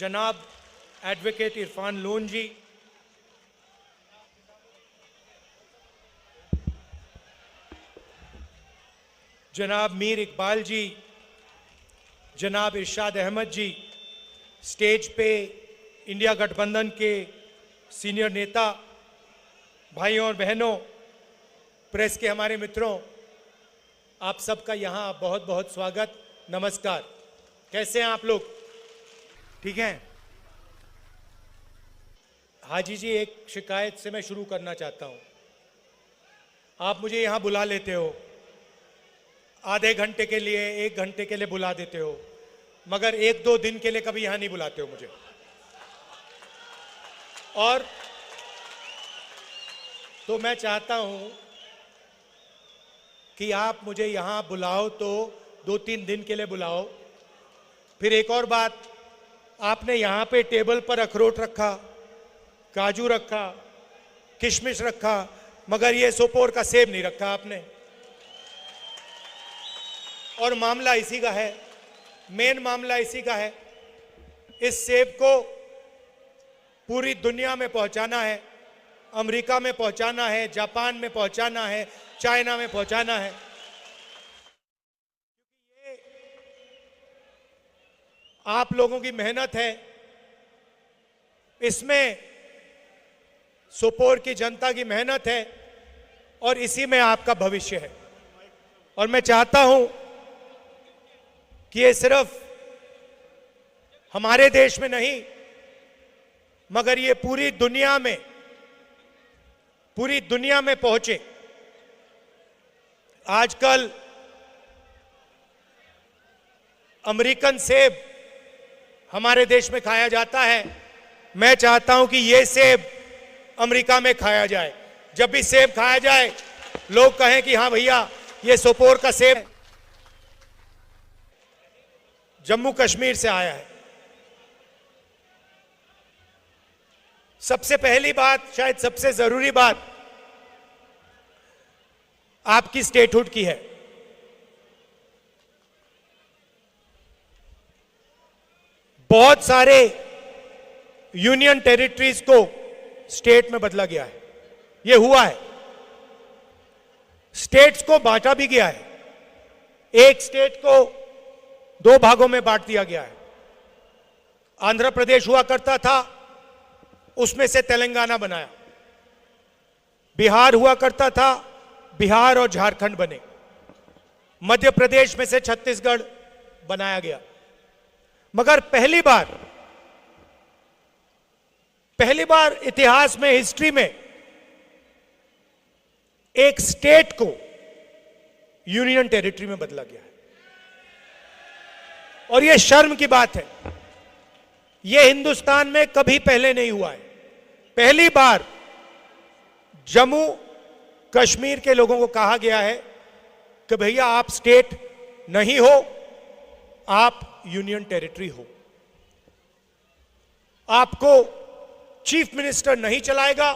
जनाब advocate Irfan loan जी, जनाब मीर इकबाल जी, जनाब इरशाद अहमद जी, स्टेज पे इंडिया गठबंधन के सीनियर नेता, भाइयों और बहनों, प्रेस के हमारे मित्रों, आप सबका यहाँ बहुत बहुत स्वागत, नमस्कार। कैसे हैं आप लोग? ठीक हैं? हाजी जी, एक शिकायत से मैं शुरू करना चाहता हूँ। आप मुझे यहाँ बुला लेते हो, आधे घंटे के लिए, 1 घंटे के लिए बुला देते हो, मगर 1-2 दिन के लिए कभी यहाँ नहीं बुलाते हो मुझे। और तो मैं चाहता हूं कि आप मुझे यहां बुलाओ तो 2-3 दिन के लिए बुलाओ। फिर एक और बात, आपने यहां पे टेबल पर अखरोट रखा, काजू रखा, किशमिश रखा, मगर ये सोपोर का सेब नहीं रखा आपने। और मामला इसी का है, मेन मामला इसी का है। इस सेब को पूरी दुनिया में पहुंचाना है, अमेरिका में पहुंचाना है, जापान में पहुंचाना है, चाइना में पहुंचाना है। ये आप लोगों की मेहनत है, इसमें सोपोर की जनता की मेहनत है और इसी में आपका भविष्य है। और मैं चाहता हूं कि ये सिर्फ हमारे देश में नहीं, मगर ये पूरी दुनिया में पहुंचे। आजकल अमेरिकन सेब हमारे देश में खाया जाता है, मैं चाहता हूं कि ये सेब अमेरिका में खाया जाए। जब भी सेब खाया जाए, लोग कहें कि हां भैया ये सोपोर का सेब जम्मू कश्मीर से आया है। सबसे पहली बात, शायद सबसे जरूरी बात, आपकी स्टेटहुड की है। बहुत सारे यूनियन टेरिटरीज को स्टेट में बदला गया है, यह हुआ है। स्टेट्स को बांटा भी गया है, एक स्टेट को 2 भागों में बांट दिया गया है। आंध्र प्रदेश हुआ करता था, उसमें से तेलंगाना बनाया। बिहार हुआ करता था, बिहार और झारखंड बने। मध्य प्रदेश में से छत्तीसगढ़ बनाया गया। मगर पहली बार इतिहास में, हिस्ट्री में, एक स्टेट को यूनियन टेरिटरी में बदला गया है। और यह शर्म की बात है, यह हिंदुस्तान में कभी पहले नहीं हुआ है। पहली बार जम्मू कश्मीर के लोगों को कहा गया है कि भैया आप स्टेट नहीं हो, आप यूनियन टेरिटरी हो। आपको चीफ मिनिस्टर नहीं चलाएगा,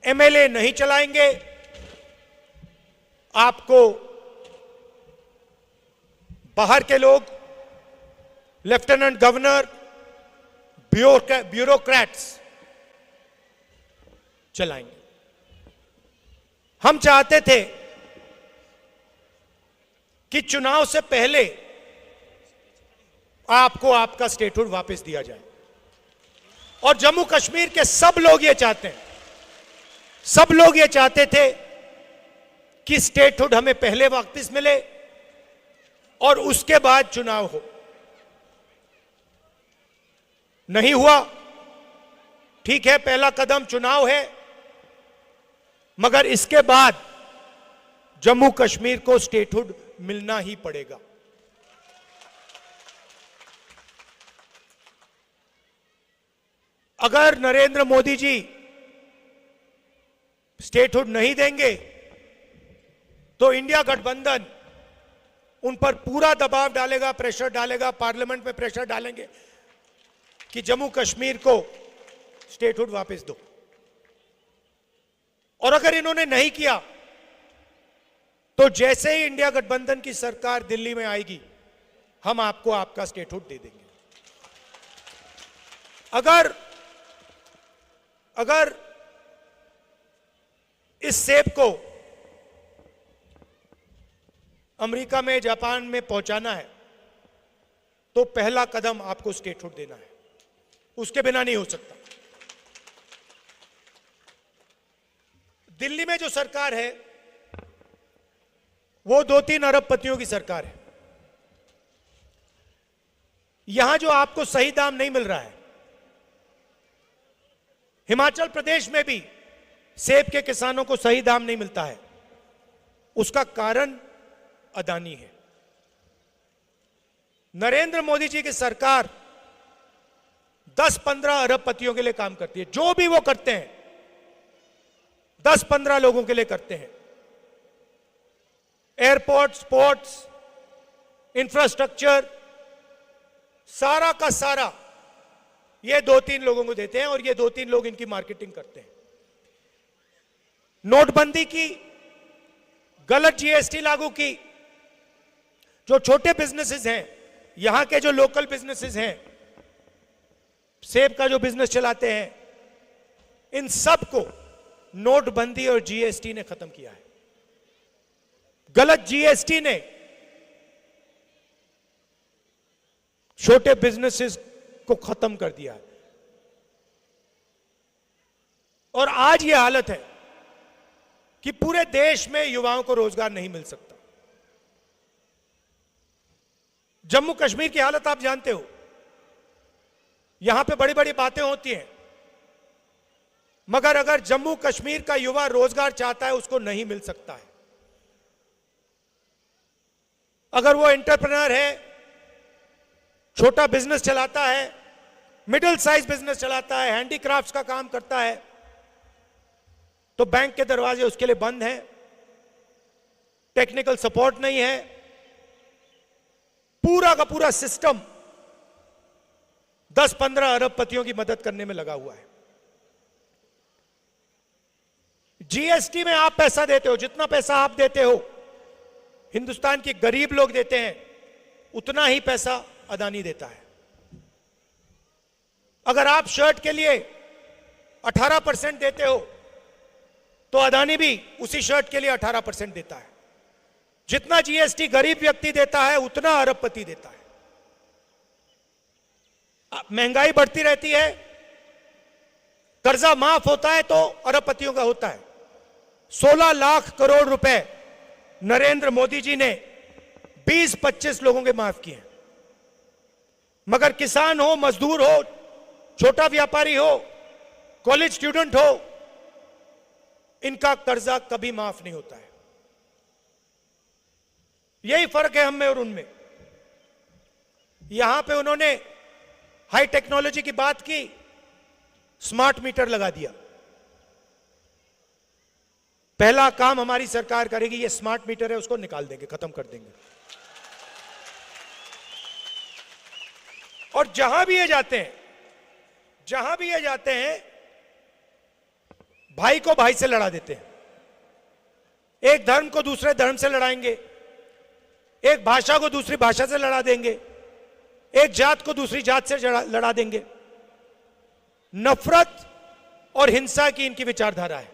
एमएलए नहीं चलाएंगे, आपको बाहर के लोग, लेफ्टिनेंट गवर्नर, ब्यूरोक्रेट्स चलाएंगे। हम चाहते थे कि चुनाव से पहले आपको आपका स्टेटहुड वापस दिया जाए। और जम्मू कश्मीर के सब लोग ये चाहते हैं, सब लोग ये चाहते थे कि स्टेटहुड हमें पहले वापस मिले और उसके बाद चुनाव हो। नहीं हुआ, ठीक है, पहला कदम चुनाव है, मगर इसके बाद जम्मू कश्मीर को स्टेटहुड मिलना ही पड़ेगा। अगर नरेंद्र मोदी जी स्टेटहुड नहीं देंगे तो इंडिया गठबंधन उन पर पूरा दबाव डालेगा, प्रेशर डालेगा, पार्लियामेंट में प्रेशर डालेंगे कि जम्मू कश्मीर को स्टेटहुड वापस दो। और अगर इन्होंने नहीं किया तो जैसे ही इंडिया गठबंधन की सरकार दिल्ली में आएगी, हम आपको आपका स्टेटहुड दे देंगे। अगर इस सेब को अमेरिका में, जापान में पहुंचाना है तो पहला कदम आपको स्टेटहुड देना है, उसके बिना नहीं हो सकता। दिल्ली में जो सरकार है वो 2-3 अरबपतियों की सरकार है। यहां जो आपको सही दाम नहीं मिल रहा है, हिमाचल प्रदेश में भी सेब के किसानों को सही दाम नहीं मिलता है, उसका कारण अदानी है। नरेंद्र मोदी जी की सरकार 10-15 अरबपतियों के लिए काम करती है। जो भी वो करते हैं 10-15 लोगों के लिए करते हैं। एयरपोर्ट्स, पोर्ट्स, इंफ्रास्ट्रक्चर, सारा का सारा ये 2-3 लोगों को देते हैं और ये 2-3 लोग इनकी मार्केटिंग करते हैं। नोटबंदी की, गलत जीएसटी लागू की, जो छोटे बिजनेसेस हैं, यहां के जो लोकल बिजनेसेस हैं, सेब का जो बिजनेस चलाते हैं, इन सब को नोटबंदी और जीएसटी ने खत्म किया है। गलत जीएसटी ने छोटे बिजनेसेस को खत्म कर दिया है और आज यह हालत है कि पूरे देश में युवाओं को रोजगार नहीं मिल सकता। जम्मू कश्मीर की हालत आप जानते हो, यहां पे बड़ी बड़ी बातें होती हैं, मगर अगर जम्मू कश्मीर का युवा रोजगार चाहता है उसको नहीं मिल सकता है। अगर वो एंटरप्रेन्योर है, छोटा बिजनेस चलाता है, मिडिल साइज बिजनेस चलाता है, हैंडीक्राफ्ट्स का काम करता है, तो बैंक के दरवाजे उसके लिए बंद हैं, टेक्निकल सपोर्ट नहीं है, पूरा का पूरा सिस्टम 10-15 अरबपतियों की मदद करने में लगा हुआ है। जीएसटी में आप पैसा देते हो, जितना पैसा आप देते हो हिंदुस्तान के गरीब लोग देते हैं, उतना ही पैसा अदानी देता है। अगर आप शर्ट के लिए 18% देते हो तो अदानी भी उसी शर्ट के लिए 18% देता है। जितना जीएसटी गरीब व्यक्ति देता है उतना अरबपति देता है। महंगाई बढ़ती रहती है, कर्जा माफ होता है तो अरबपतियों का होता है। 16 लाख करोड़ रुपए नरेंद्र मोदी जी ने 20-25 लोगों के माफ किए, मगर किसान हो, मजदूर हो, छोटा व्यापारी हो, कॉलेज स्टूडेंट हो, इनका कर्जा कभी माफ नहीं होता है। यही फर्क है हम में और उनमें। यहां पे उन्होंने हाई टेक्नोलॉजी की बात की, स्मार्ट मीटर लगा दिया। पहला काम हमारी सरकार करेगी, ये स्मार्ट मीटर है उसको निकाल देंगे, खत्म कर देंगे। और जहां भी ये जाते हैं, जहां भी ये जाते हैं, भाई को भाई से लड़ा देते हैं। एक धर्म को दूसरे धर्म से लड़ाएंगे, एक भाषा को दूसरी भाषा से लड़ा देंगे, एक जात को दूसरी जात से लड़ा देंगे। नफरत और हिंसा की इनकी विचारधारा है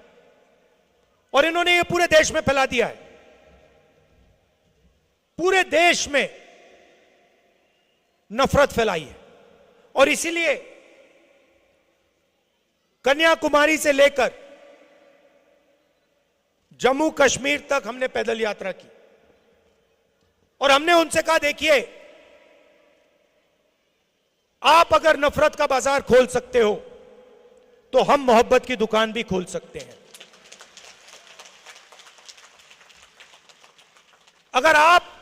और इन्होंने ये पूरे देश में फैला दिया है। पूरे देश में नफरत फैलाई है और इसीलिए कन्याकुमारी से लेकर जम्मू कश्मीर तक हमने पैदल यात्रा की और हमने उनसे कहा, देखिए आप अगर नफरत का बाजार खोल सकते हो तो हम मोहब्बत की दुकान भी खोल सकते हैं। अगर आप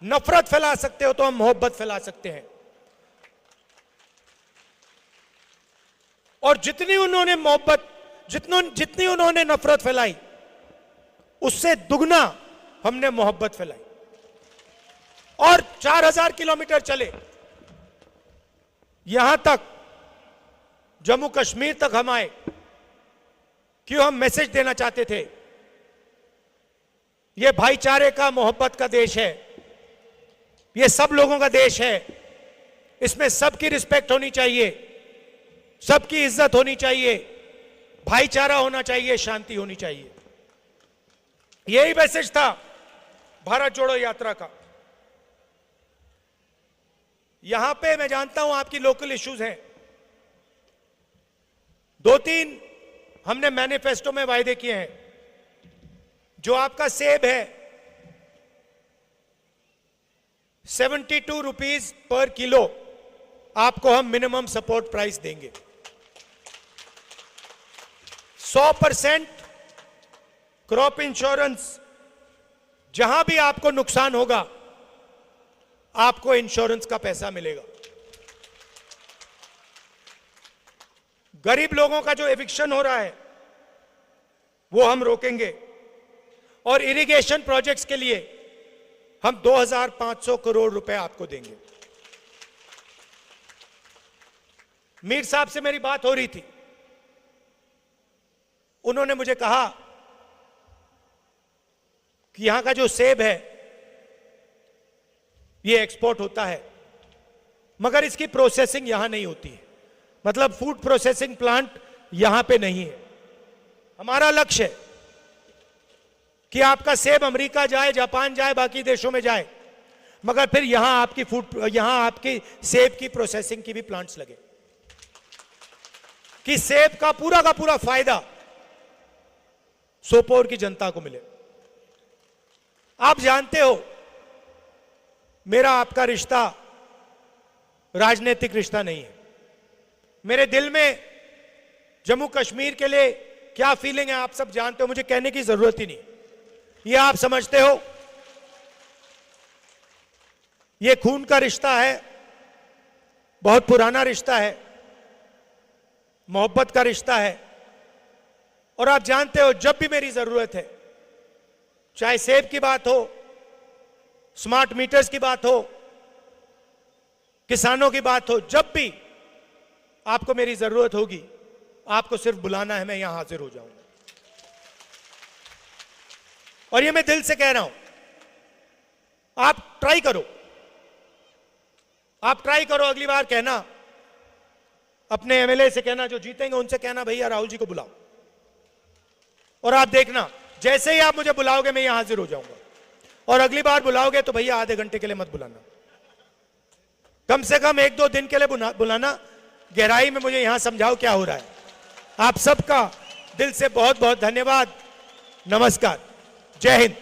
नफरत फैला सकते हो तो हम मोहब्बत फैला सकते हैं। और जितनी उन्होंने मोहब्बत, जितनी उन्होंने नफरत फैलाई, उससे दुगना हमने मोहब्बत फैलाई। और 4000 किलोमीटर चले, यहां तक जम्मू कश्मीर तक हम आए। क्यों? हम मैसेज देना चाहते थे, यह भाईचारे का, मोहब्बत का देश है, यह सब लोगों का देश है, इसमें सबकी रिस्पेक्ट होनी चाहिए। सबकी इज्जत होनी चाहिए, भाईचारा होना चाहिए, शांति होनी चाहिए। यही मैसेज था भारत जोड़ो यात्रा का। यहां पे मैं जानता हूं आपकी लोकल इश्यूज हैं, 2-3 हमने मैनिफेस्टो में वायदे किए हैं। जो आपका सेब है 72 रुपीज पर किलो आपको हम मिनिमम सपोर्ट प्राइस देंगे। 100% क्रॉप इंश्योरेंस, जहां भी आपको नुकसान होगा आपको इंश्योरेंस का पैसा मिलेगा। गरीब लोगों का जो एविक्शन हो रहा है वो हम रोकेंगे, और इरिगेशन प्रोजेक्ट्स के लिए हम 2500 करोड़ रुपए आपको देंगे। मीर साहब से मेरी बात हो रही थी, उन्होंने मुझे कहा कि यहां का जो सेब है ये एक्सपोर्ट होता है, मगर इसकी प्रोसेसिंग यहां नहीं होती है, मतलब फूड प्रोसेसिंग प्लांट यहां पे नहीं है। हमारा लक्ष्य है कि आपका सेब अमेरिका जाए, जापान जाए, बाकी देशों में जाए, मगर फिर यहां आपकी सेब की प्रोसेसिंग की भी प्लांट्स लगे, कि सेब का पूरा फायदा सोपोर की जनता को मिले। आप जानते हो मेरा आपका रिश्ता राजनीतिक रिश्ता नहीं है। मेरे दिल में जम्मू कश्मीर के लिए क्या फीलिंग है आप सब जानते हो, मुझे कहने की जरूरत ही नहीं। ये आप समझते हो, ये खून का रिश्ता है, बहुत पुराना रिश्ता है, मोहब्बत का रिश्ता है। और आप जानते हो जब भी मेरी जरूरत है, चाहे सेब की बात हो, स्मार्ट मीटर्स की बात हो, किसानों की बात हो, जब भी आपको मेरी जरूरत होगी आपको सिर्फ बुलाना है, मैं यहां हाजिर हो जाऊंगा। और ये मैं दिल से कह रहा हूं, आप ट्राई करो, अगली बार कहना, अपने एमएलए से कहना, जो जीतेंगे उनसे कहना भैया राहुल जी को बुलाओ, और आप देखना जैसे ही आप मुझे बुलाओगे मैं यहां हाजिर हो जाऊंगा। और अगली बार बुलाओगे तो भैया आधे घंटे के लिए मत बुलाना, कम से कम 1-2 दिन के लिए बुलाना, गहराई में मुझे यहां समझाओ क्या हो रहा है। आप सबका दिल से बहुत बहुत धन्यवाद। नमस्कार, जय हिंद।